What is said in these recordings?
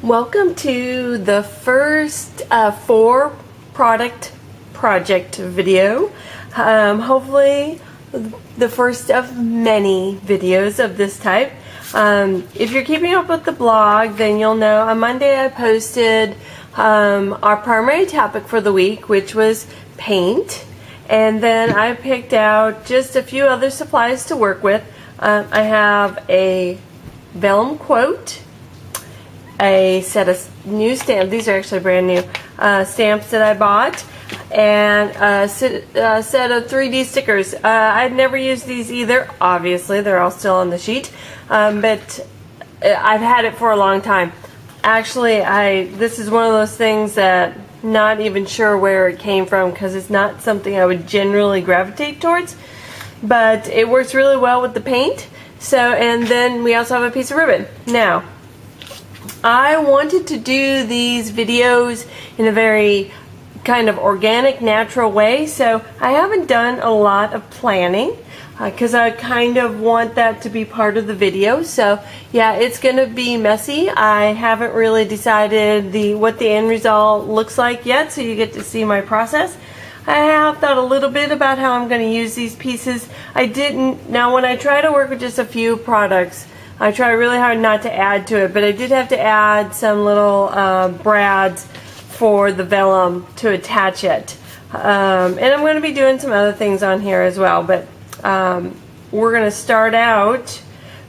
Welcome to the first 4 product project video. Hopefully the first of many videos of this type. If you're keeping up with the blog, then you'll know on Monday I posted our primary topic for the week, which was paint. And then I picked out just a few other supplies to work with. I have a vellum quote, a set of new stamps. These are actually brand new stamps that I bought, and a set of 3D stickers. I'd never used these either. Obviously, they're all still on the sheet, but I've had it for a long time. Actually, this is one of those things that not even sure where it came from because it's not something I would generally gravitate towards, but it works really well with the paint. So, and then we also have a piece of ribbon. Now, I wanted to do these videos in a very kind of organic, natural way, so I haven't done a lot of planning because I kind of want that to be part of the video. So yeah, it's going to be messy. I haven't really decided what the end result looks like yet, so you get to see my process. I have thought a little bit about how I'm going to use these pieces. Now when I try to work with just a few products, I try really hard not to add to it, but I did have to add some little brads for the vellum to attach it. And I'm going to be doing some other things on here as well, but we're going to start out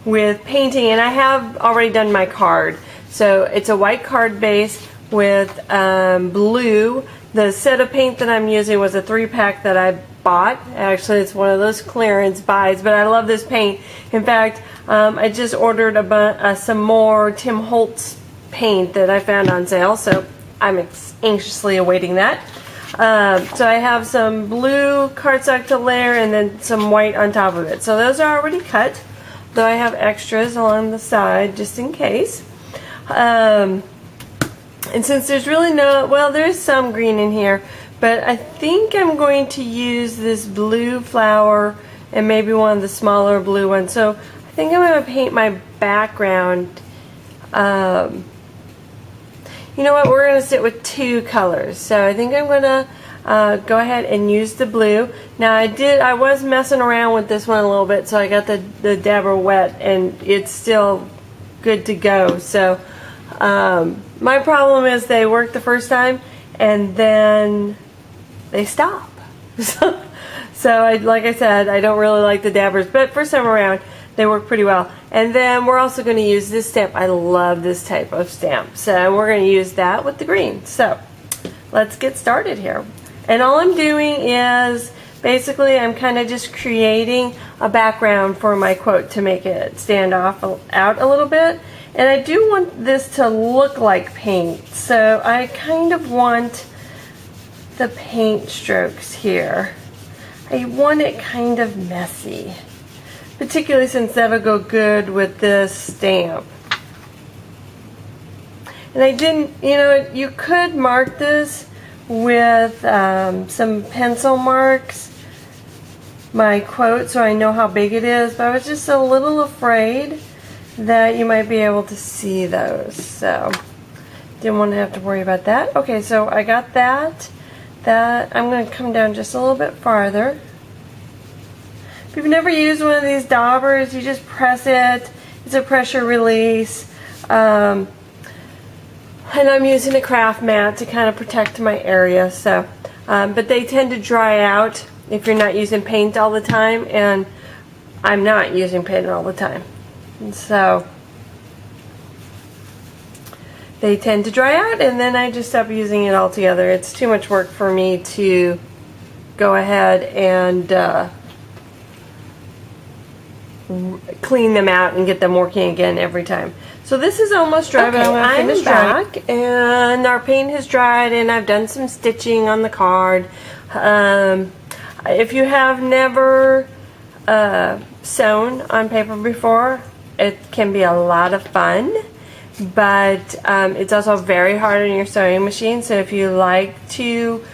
with painting, and I have already done my card. So it's a white card base with blue. The set of paint that I'm using was a 3-pack that I bought. Actually, it's one of those clearance buys, but I love this paint. In fact, I just ordered some more Tim Holtz paint that I found on sale, so I'm anxiously awaiting that. So I have some blue cardstock to layer and then some white on top of it. So those are already cut, though I have extras along the side just in case. And since there's really there's some green in here, but I think I'm going to use this blue flower and maybe one of the smaller blue ones. So I think I'm going to paint my background. You know what, we're going to sit with 2 colors. So I think I'm going to go ahead and use the blue. Now I was messing around with this one a little bit, so I got the dabber wet and it's still good to go. So my problem is they work the first time and then they stop. So like I said, I don't really like the dabbers, but first time around they work pretty well. And then we're also going to use this stamp. I love this type of stamp, so we're going to use that with the green. So let's get started here. And all I'm doing is basically I'm kind of just creating a background for my quote to make it stand out a little bit. And I do want this to look like paint, so I kind of want the paint strokes here. I want it kind of messy, particularly since that'll go good with this stamp. And I didn't, you could mark this with some pencil marks, my quote, so I know how big it is, but I was just a little afraid that you might be able to see those, so didn't want to have to worry about that. Okay, so I got that. I'm going to come down just a little bit farther. If you've never used one of these daubers, you just press it. It's a pressure release. And I'm using a craft mat to kind of protect my area. So, but they tend to dry out if you're not using paint all the time, and I'm not using paint all the time. And so they tend to dry out, and then I just stop using it altogether. It's too much work for me to go ahead and clean them out and get them working again every time. So this is almost dry, but I'm back, and our paint has dried, and I've done some stitching on the card. If you have never sewn on paper before, it can be a lot of fun, but it's also very hard on your sewing machine. So if you like to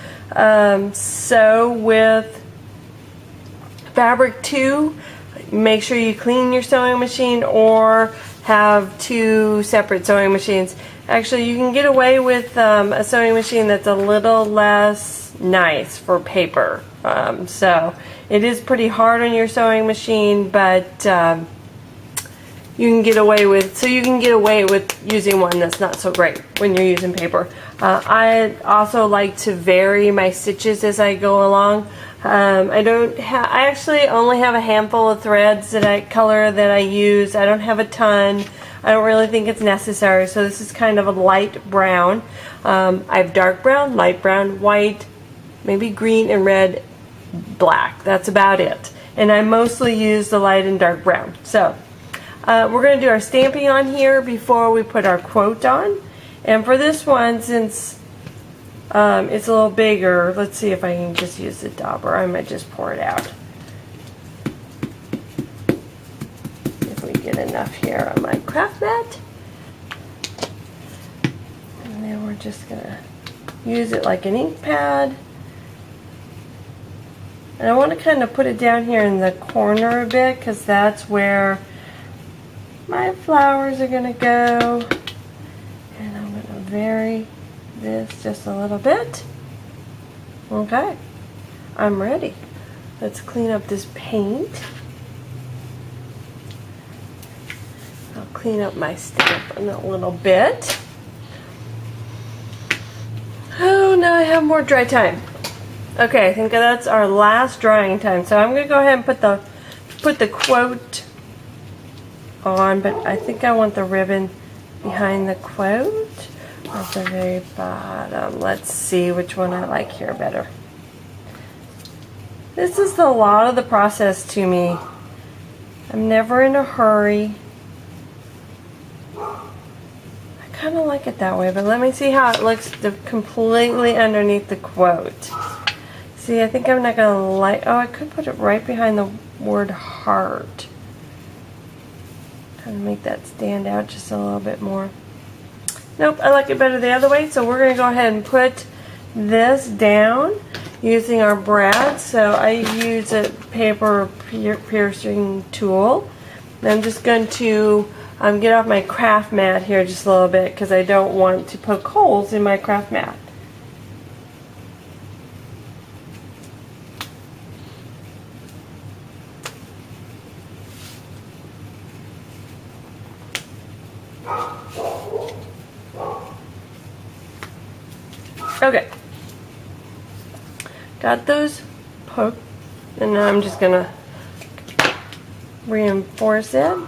sew with fabric too, make sure you clean your sewing machine or have 2 separate sewing machines. Actually, you can get away with a sewing machine that's a little less nice for paper. So it is pretty hard on your sewing machine, but you can get away with using one that's not so great when you're using paper. I also like to vary my stitches as I go along. I actually only have a handful of threads that I use. I don't have a ton. I don't really think it's necessary. So this is kind of a light brown. I have dark brown, light brown, white, maybe green and red, black. That's about it. And I mostly use the light and dark brown. So we're going to do our stamping on here before we put our quote on. And for this one, since it's a little bigger, let's see if I can just use the dauber. I might just pour it out. If we get enough here on my craft mat. And then we're just going to use it like an ink pad. And I want to kind of put it down here in the corner a bit, because that's where my flowers are going to go. And I'm going to vary this just a little bit. Okay, I'm ready. Let's clean up this paint. I'll clean up my stamp in a little bit. Oh, now I have more dry time. Okay, I think that's our last drying time. So I'm going to go ahead and put the quote on, but I think I want the ribbon behind the quote at the very bottom. Let's see which one I like here better. This is a lot of the process to me. I'm never in a hurry. I kind of like it that way, but let me see how it looks completely underneath the quote. See, I think I'm not going to like... Oh, I could put it right behind the word heart. Kind of make that stand out just a little bit more. Nope, I like it better the other way, so we're going to go ahead and put this down using our brad. So I use a paper piercing tool. And I'm just going to get off my craft mat here just a little bit, because I don't want to poke holes in my craft mat. Okay, got those poked, and now I'm just gonna reinforce it.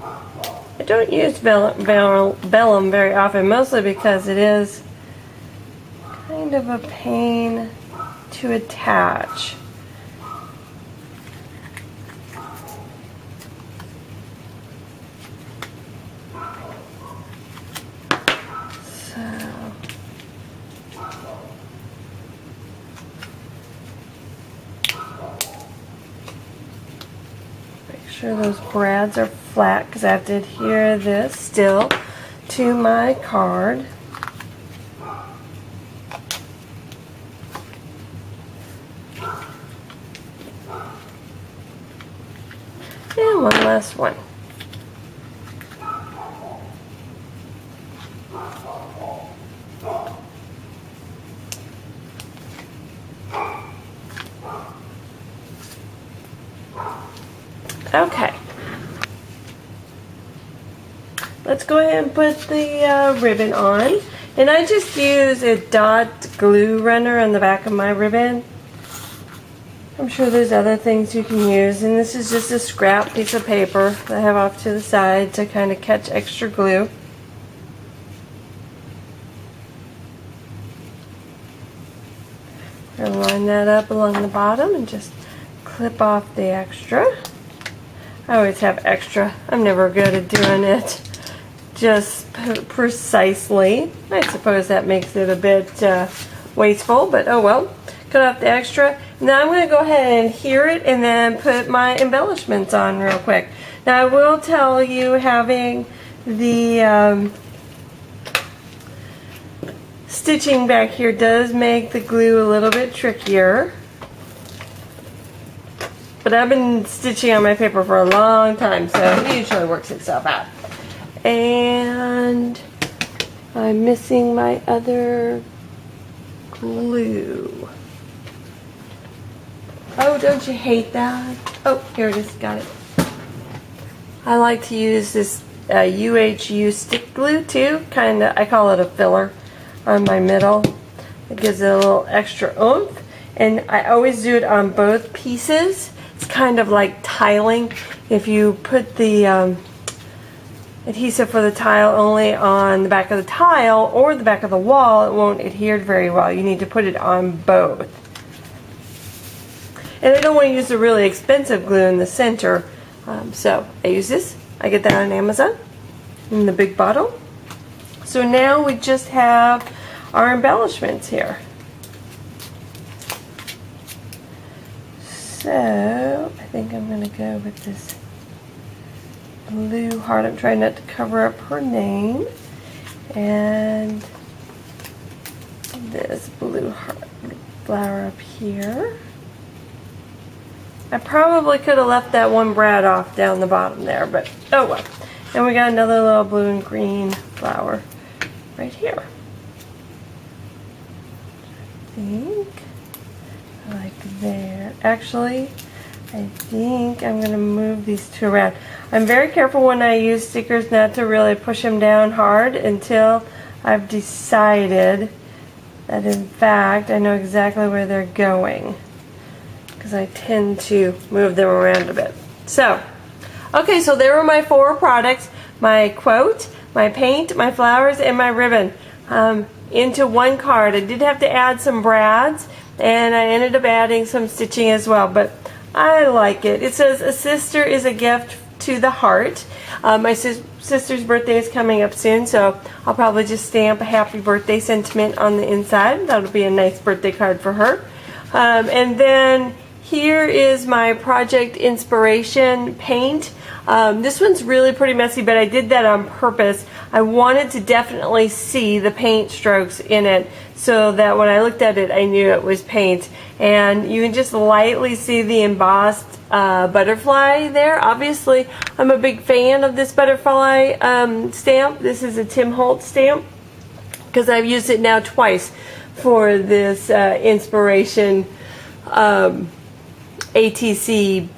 I don't use vellum very often, mostly because it is kind of a pain to attach. Sure those brads are flat, because I have to adhere this still to my card. And one last one. Okay, let's go ahead and put the ribbon on, and I just use a dot glue runner on the back of my ribbon. I'm sure there's other things you can use, and this is just a scrap piece of paper that I have off to the side to kind of catch extra glue. I'm going to line that up along the bottom and just clip off the extra. I always have extra. I'm never good at doing it just precisely. I suppose that makes it a bit wasteful, but oh well. Cut off the extra. Now I'm going to go ahead and adhere it and then put my embellishments on real quick. Now I will tell you, having the stitching back here does make the glue a little bit trickier. But I've been stitching on my paper for a long time, so it usually works itself out. And I'm missing my other glue. Oh, don't you hate that? Oh, here it is. Got it. I like to use this UHU stick glue too. I call it a filler on my middle. It gives it a little extra oomph. And I always do it on both pieces. It's kind of like tiling. If you put the adhesive for the tile only on the back of the tile or the back of the wall, it won't adhere very well. You need to put it on both. And I don't want to use a really expensive glue in the center, so I use this. I get that on Amazon in the big bottle. So now we just have our embellishments here. So I think I'm going to go with this blue heart. I'm trying not to cover up her name. And this blue heart flower up here. I probably could have left that one brad off down the bottom there, but oh well. And we got another little blue and green flower right here. I think like there. Actually, I think I'm going to move these two around. I'm very careful when I use stickers not to really push them down hard until I've decided that in fact I know exactly where they're going, because I tend to move them around a bit. So, okay, so there were my 4 products: my quote, my paint, my flowers, and my ribbon into one card. I did have to add some brads, and I ended up adding some stitching as well, but I like it. It says, "A sister is a gift to the heart." My sister's birthday is coming up soon, so I'll probably just stamp a happy birthday sentiment on the inside. That'll be a nice birthday card for her. And then here is my project inspiration paint. This one's really pretty messy, but I did that on purpose. I wanted to definitely see the paint strokes in it so that when I looked at it, I knew it was paint. And you can just lightly see the embossed butterfly there. Obviously, I'm a big fan of this butterfly stamp. This is a Tim Holtz stamp because I've used it now twice for this inspiration ATC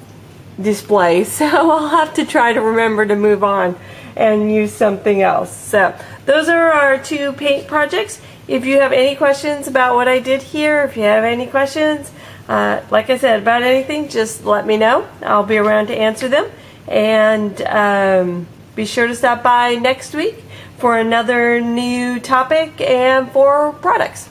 display, so I'll have to try to remember to move on and use something else. So those are our 2 paint projects. If you have any questions about what I did here, if you have any questions, like I said, about anything, just let me know. I'll be around to answer them. And be sure to stop by next week for another new topic and 4 products.